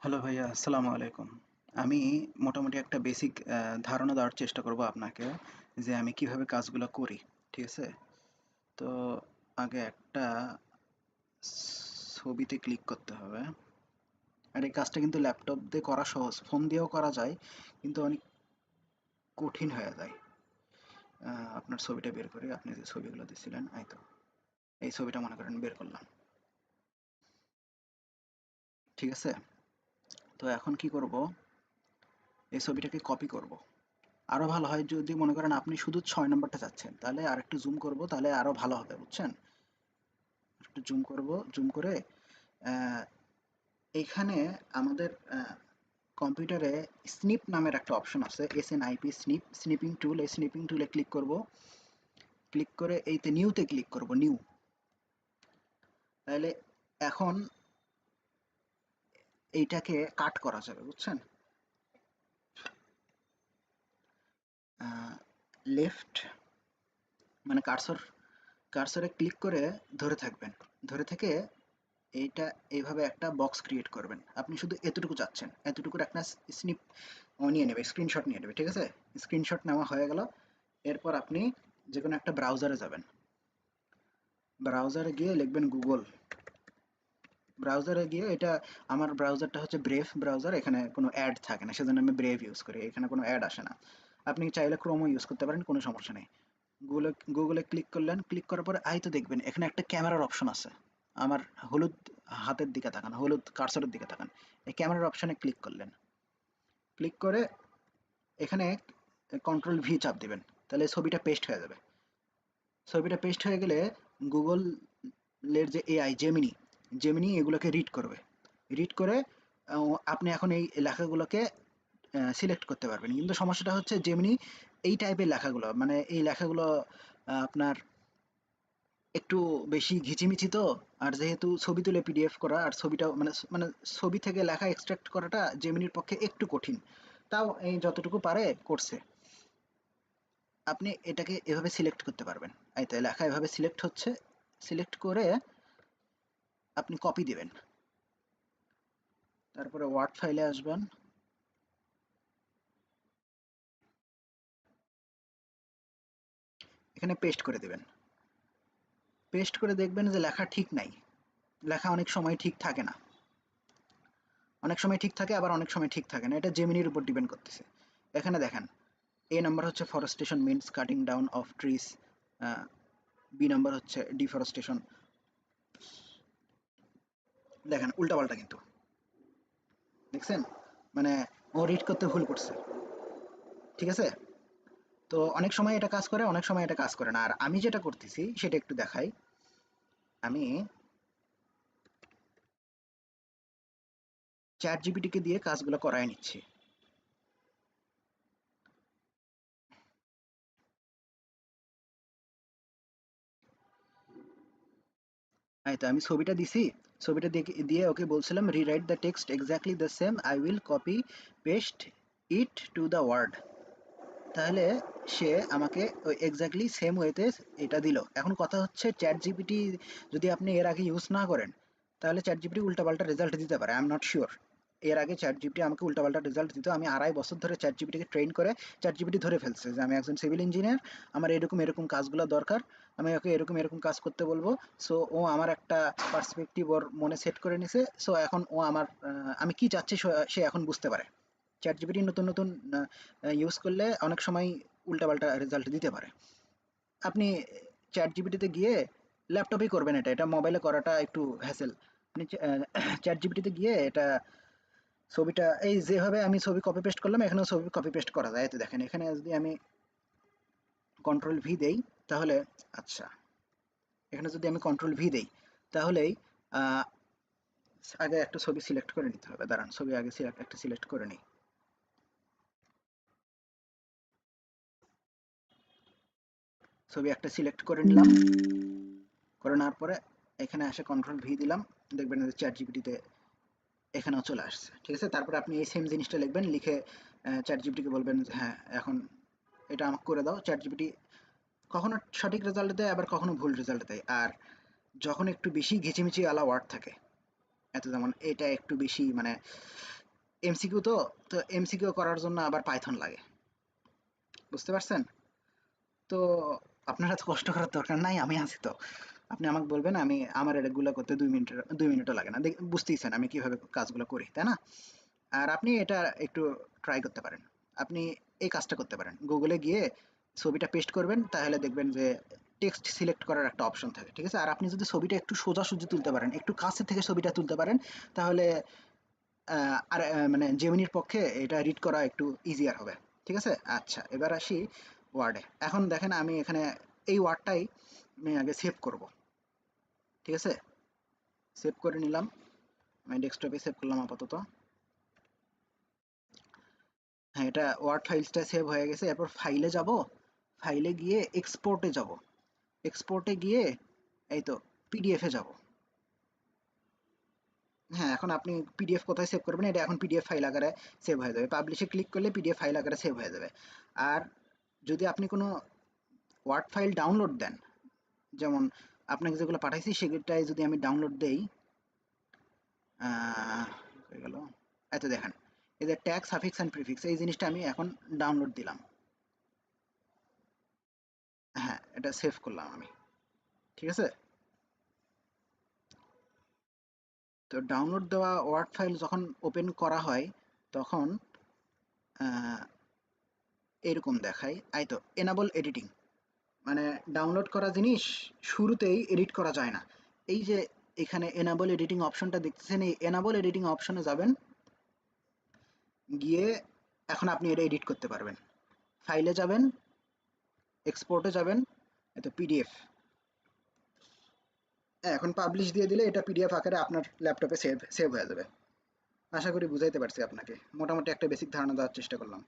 Hello ভাইয়া, আসসালামু আলাইকুম। আমি মোটামুটি একটা বেসিক ধারণা দেওয়ার চেষ্টা করব আপনাকে যে আমি কিভাবে কাজগুলো করি। ঠিক আছে? তো আগে একটা ছবিতে ক্লিক করতে হবে। আর এই কাজটা কিন্তু ল্যাপটপ দিয়ে করা সহজ। ফোন দিয়েও করা যায়, কিন্তু অনেক কঠিন হয়ে যায়। আপনার ছবিটা বের করে আপনি যে ছবিগুলো দিছিলেন, এই তো। এই ছবিটা মনে করেন বের করলাম। ঠিক আছে? তো এখন কি করব? এই ছবিটাকে কপি করব। আরো ভালো হয় যদি মনে করেন আপনি শুধু ৬ নাম্বারটা চাচ্ছেন, তাহলে আরেকটু জুম করব, তাহলে আরো ভালো হবে, বুঝছেন? একটু জুম করব, জুম করে আহ, এইখানে আমাদের কম্পিউটারে স্নিপ নামের একটা অপশন আছে, SNIP, স্নিপ, স্নিপিং টুল। এই স্নিপিং টুলে ক্লিক করব, ক্লিক করে এইতে নিউতে ক্লিক করব, নিউ। তাহলে এখন এইটাকে কাট করা যাবে, বুঝছেন? লেফট মানে কার্সর, কার্সরে ক্লিক করে ধরে থাকবেন, ধরে থেকে এইটা এইভাবে একটা বক্স ক্রিয়েট করবেন। আপনি শুধু এতটুকু চাচ্ছেন, এতটুকুর একটা স্নিপ নিয়ে নেবে, স্ক্রিনশট নিয়ে নেবে। ঠিক আছে? স্ক্রিনশট নেওয়া হয়ে গেল। এরপর আপনি যে কোনো একটা ব্রাউজারে যাবেন, ব্রাউজারে গিয়ে লিখবেন গুগল। ব্রাউজারে গিয়ে এটা, আমার ব্রাউজারটা হচ্ছে ব্রেভ ব্রাউজার, এখানে কোনো অ্যাড থাকে না, সেজন্য আমি ব্রেভ ইউজ করি, এখানে কোনো অ্যাড আসে না। আপনি চাইলে ক্রোমও ইউজ করতে পারেন, কোনো সমস্যা নেই। গুগলে গুগলে ক্লিক করলেন, ক্লিক করার পরে তো দেখবেন এখানে একটা ক্যামেরার অপশন আছে। আমার হলুদ হাতের দিকে তাকান, হলুদ কার্সরের দিকে তাকান। এই ক্যামেরার অপশনে ক্লিক করলেন, ক্লিক করে এখানে কন্ট্রোল V চাপ দিবেন, তাহলে ছবিটা পেস্ট হয়ে যাবে। ছবিটা পেস্ট হয়ে গেলে গুগলের যে AI জেমিনি, জেমিনি এগুলোকে রিড করবে, রিড করে আপনি এখন এই লেখাগুলোকে সিলেক্ট করতে পারবেন। কিন্তু সমস্যাটা হচ্ছে জেমিনি এই টাইপের লেখাগুলো, মানে এই লেখাগুলো আপনার একটু বেশি ঘিচিমিচি তো। আর যেহেতু ছবি তুলে পিডিএফ করা, আর ছবিটাও মানে মানে ছবি থেকে লেখা এক্সট্রাক্ট করাটা জেমিনির পক্ষে একটু কঠিন। তাও এই যতটুকু পারে করছে। আপনি এটাকে এভাবে সিলেক্ট করতে পারবেন। এই তো লেখা এভাবে সিলেক্ট হচ্ছে, সিলেক্ট করে আপনি কপি দিবেন, তারপরে ওয়ার্ড ফাইলে আসবেন, এখানে পেস্ট করে দিবেন। পেস্ট করে দেখবেন যে লেখা ঠিক নাই, লেখা অনেক সময় ঠিক থাকে না, অনেক সময় ঠিক থাকে, আবার অনেক সময় ঠিক থাকে না, এটা জেমিনির উপর ডিপেন্ড করতেছে। এখানে দেখেন, এ নাম্বার হচ্ছে forestation means cutting down of trees, B number হচ্ছে ডিফরেস্টেশন। দেখেন উল্টাপাল্টা কিন্তু, দেখছেন? মানে ও রিড করতে ভুল করছে। ঠিক আছে? তো অনেক সময় এটা কাজ করে, অনেক সময় এটা কাজ করে না। আর আমি যেটা করতেছি সেটা একটু দেখাই। আমি চ্যাট জিপিটিকে দিয়ে কাজগুলো করায় নিচ্ছি। এই তো আমি ছবিটা দিছি, ছবিটা দিয়ে ওকে বলছিলাম rewrite the text exactly the same, I will copy paste it to the word. তাহলে সে আমাকে ওই এক্স্যাক্টলি সেম ওয়েতে এটা দিল। এখন কথা হচ্ছে চ্যাট জিপিটি যদি আপনি এর আগে ইউজ না করেন, তাহলে চ্যাট জিপিটি উল্টাপাল্টা রেজাল্ট দিতে পারে, আই এম নট শিওর। এর আগে চ্যাট জিপিটি আমাকে উল্টাপাল্টা রেজাল্ট দিত, আমি 2.5 বছর ধরে চ্যাট জিপিটিকে ট্রেন করে চ্যাট জিপিটি ধরে ফেলছে যে আমি একজন সিভিল ইঞ্জিনিয়ার, আমার এরকম এরকম কাজগুলো দরকার, আমি ওকে এরকম এরকম কাজ করতে বলবো। সো ও আমার একটা পার্সপেক্টিভ ওর মনে সেট করে নিছে। সো এখন ও আমার আমি কি চাচ্ছি সে এখন বুঝতে পারে। চ্যাট জিপিটি নতুন নতুন ইউজ করলে অনেক সময় উল্টাপাল্টা রেজাল্ট দিতে পারে। আপনি চ্যাট জিপিটিতে গিয়ে ল্যাপটপেই করবেন, এটা এটা মোবাইলে করাটা একটু হ্যাসেল। আপনি চ্যাট জিপিটিতে গিয়ে এটা ছবিটা এই যেভাবে আমি ছবি কপি পেস্ট করলাম, এখানেও ছবি কপি পেস্ট করা যায়। তো দেখেন এখানে যদি আমি কন্ট্রোল V দেই, তাহলে আচ্ছা, এখানে যদি আমি কন্ট্রোল V দেই, তাহলেই আহ, আগে একটা ছবি সিলেক্ট করে নিতে হবে। দাঁড়ান, ছবি আগে একটা সিলেক্ট করে নিই। ছবি একটা সিলেক্ট করে নিলাম, করে নেওয়ার পরে এখানে এসে কন্ট্রোল V দিলাম, দেখবেন যে চ্যাট জিপিটিতে এখানেও চলে আসছে। ঠিক আছে? তারপরে আপনি এই সেম জিনিসটা লিখবেন, লিখে চ্যাট জিপিটিকে বলবেন যে হ্যাঁ এখন এটা আমাকে করে দাও। চ্যাট জিপিটি কখনো সঠিক রেজাল্ট দেয়, আবার কখনো ভুল রেজাল্ট দেয়। আর যখন একটু বেশি ঘিচিমিচি আলা ওয়ার্ড থাকে, এত যেমন এটা একটু বেশি মানে এমসিকিউ তো, তো এমসিকিউ করার জন্য আবার পাইথন লাগে, বুঝতে পারছেন? তো আপনার এত কষ্ট করার দরকার নাই, আমি আছি তো। আপনি আমাকে বলবেন, আমি আমার এগুলো করতে 2 মিনিটও লাগে না, বুঝতেইছেন আমি কিভাবে কাজগুলো করি, তাই না? আর আপনি এটা একটু ট্রাই করতে পারেন। আপনি এই কাজটা করতে পারেন, গুগলে গিয়ে ছবিটা পেস্ট করবেন, তাহলে দেখবেন যে টেক্সট সিলেক্ট করার একটা অপশন থাকে, ঠিক আছে? আর আপনি যদি ছবিটা একটু সোজাসুজি তুলতে পারেন, একটু কাছে থেকে ছবিটা তুলতে পারেন, তাহলে মানে জেমিনির পক্ষে এটা রিড করা একটু ইজিয়ার হবে, ঠিক আছে? আচ্ছা, এবার আসি ওয়ার্ডে। এখন দেখেন আমি এখানে এই ওয়ার্ডটাই আমি আগে সেভ করব, ঠিক আছে? সেভ করে নিলাম, আমি ডেস্কটপে সেভ করলাম আপাতত। হ্যাঁ, এটা ওয়ার্ড ফাইলসটা সেভ হয়ে গেছে। এরপর ফাইলে যাব, ফাইলে গিয়ে এক্সপোর্টে যাব, এক্সপোর্টে গিয়ে এই তো পিডিএফে যাব। হ্যাঁ, এখন আপনি পিডিএফ কোথায় সেভ করবেন, এটা এখন পিডিএফ ফাইল আকারে সেভ হয়ে যাবে। পাবলিশে ক্লিক করলে পিডিএফ ফাইল আকারে সেভ হয়ে যাবে। আর যদি আপনি কোনো ওয়ার্ড ফাইল ডাউনলোড দেন, যেমন আপনাকে যেগুলো পাঠাইছি সেগুলোটাই যদি আমি ডাউনলোড দেই, হয়ে গেল। এত দেখেন, এই যে ট্যাগ, সাফিক্স অ্যান্ড প্রিফিক্স, এই জিনিসটা আমি এখন ডাউনলোড দিলাম। হ্যাঁ, এটা সেভ করলাম আমি, ঠিক আছে? তো ডাউনলোড দেওয়া ওয়ার্ড ফাইল যখন ওপেন করা হয়, তখন আহ, এরকম দেখায়। এই তো এনাবল এডিটিং, মানে ডাউনলোড করা জিনিস শুরুতেই এডিট করা যায় না। এই যে এখানে এনাবল এডিটিং অপশনটা দেখতেছেন, এই এনাবল এডিটিং অপশনে যাবেন, গিয়ে এখন আপনি এটা এডিট করতে পারবেন। ফাইলে যাবেন, এক্সপোর্টে যাবেন, এই তো পিডিএফ, এখন পাবলিশ দিয়ে দিলে এটা পিডিএফ আকারে আপনার ল্যাপটপে সেভ সেভ হয়ে যাবে। আশা করি বুঝাইতে পারছি আপনাকে, মোটামুটি একটা বেসিক ধারণা দেওয়ার চেষ্টা করলাম।